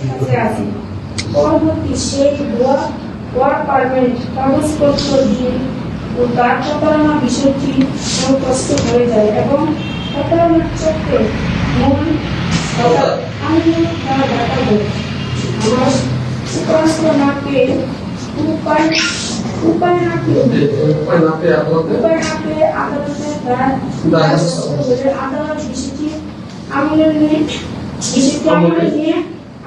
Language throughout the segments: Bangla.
কাছে আছে। পরবর্তী সেই ওয়ার্ক পারমিট কাগজপত্র দিয়ে ও তার প্রতারণা বিষয়টি স্পষ্ট হয়ে যায় এবং প্রতারণার চক্রে মূল আমি তারা দেখাবো আমার উপাস্ত না পেয়ে উপায় না পেয়ে আদালতে আদালত বিষয়টি আমলে নিয়ে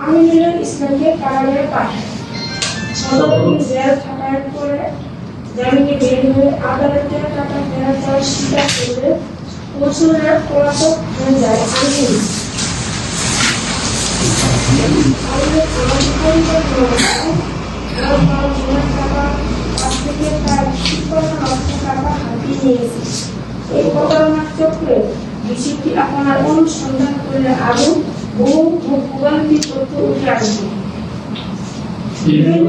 আমিনুল ইসলামকে কারাগারে পাঠায়। সদরপুর জেল থাকার পরে জামিনে বের হয়ে আদালতের টাকা ফেরত দেওয়ার স্বীকার করলে বছরের পলাতক হয়ে যায় আমিনুল। এই প্রতারণার চক্রে বিষয়টি আপনার অনুসন্ধান করলে আরো বহু ভোগান্তি তথ্য উঠে আসবে। বিভিন্ন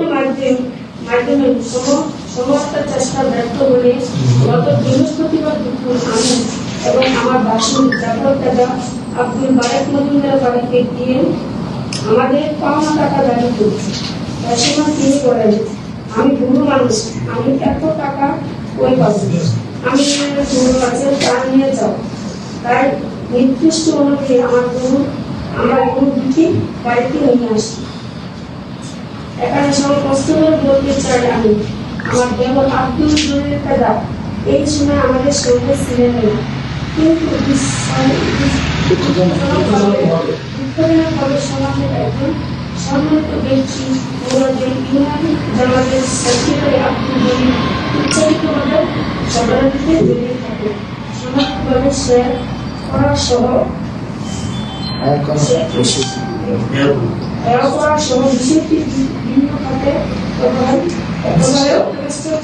মাধ্যমে সমস্ত চেষ্টা ব্যর্থ হলে গত বৃহস্পতিবার দুপুর আমি এবং আমার বাসিন্দা জাফর দাদা আব্দুল বারেক মজুমদার বাড়িতে গিয়ে আমাদের পাওনা টাকা দাবি করছি। তার সময় তিনি বলেন, আমি বুড়ো মানুষ, আমি এত টাকা কই পাবো, আমি গরু আছে তা নিয়ে যাও। তাই নির্দিষ্ট অনুযায়ী আমরা গরু দুটি বাড়িতে নিয়ে আসি। এখানে সব কষ্ট করে বলতে চাই আমি আমার দেবর আব্দুল জলিল দাদা এই সময় আমাদের সঙ্গে ছিলেন না, কিন্তু সমাজের একজন সম্মানিত ব্যক্তি জামাতের সেক্রেটারি আব্দুল জলিল উচ্চারিতভাবে সভাপতিতে জড়িয়ে থাকে। সামাজিকভাবে শেয়ার করা সহ বিষয়টি বিভিন্ন খাতে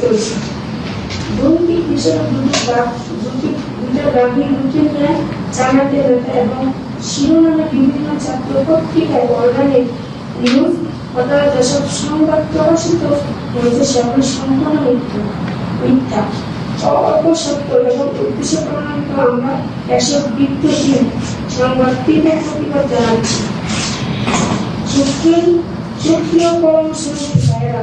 চলছে। দুর্নীতি হিসেবে দুটো গাভীর রুটিন নেয় জামাতের নেতা এবং শিরোনামে বিভিন্ন ছাত্র পত্রিকায় অনলাইনে নিউজ অথবা যেসব সংবাদ প্রকাশিত হয়েছে সেগুলো সম্পূর্ণ মিথ্যা অপসত্য এবং উদ্দেশ্য প্রণয়িত। আমরা এসব বিদ্যুৎহীন সংবাদ তীব্র প্রতিবাদ জানাচ্ছি। সুপ্রিয় কর্মসূচি ভাইরা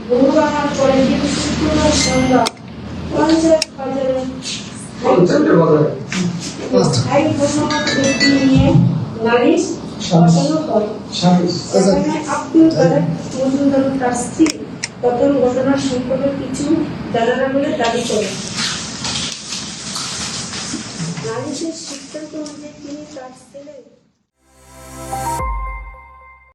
গরু বাংলার পরে দিন শুক্রবার সন্ধ্যা পঞ্চায়েত বাজারে স্থায়ী ধন্যবাদ ব্যক্তি নিয়ে নালিশ বসানো হয়। সেখানে আব্দুল বারেক মজুমদার তার স্ত্রী প্রথম ঘটনার সম্পর্কে কিছু জানা বলে দাবি করেন। নালিশের সিদ্ধান্ত অনুযায়ী তিনি তার ছেলে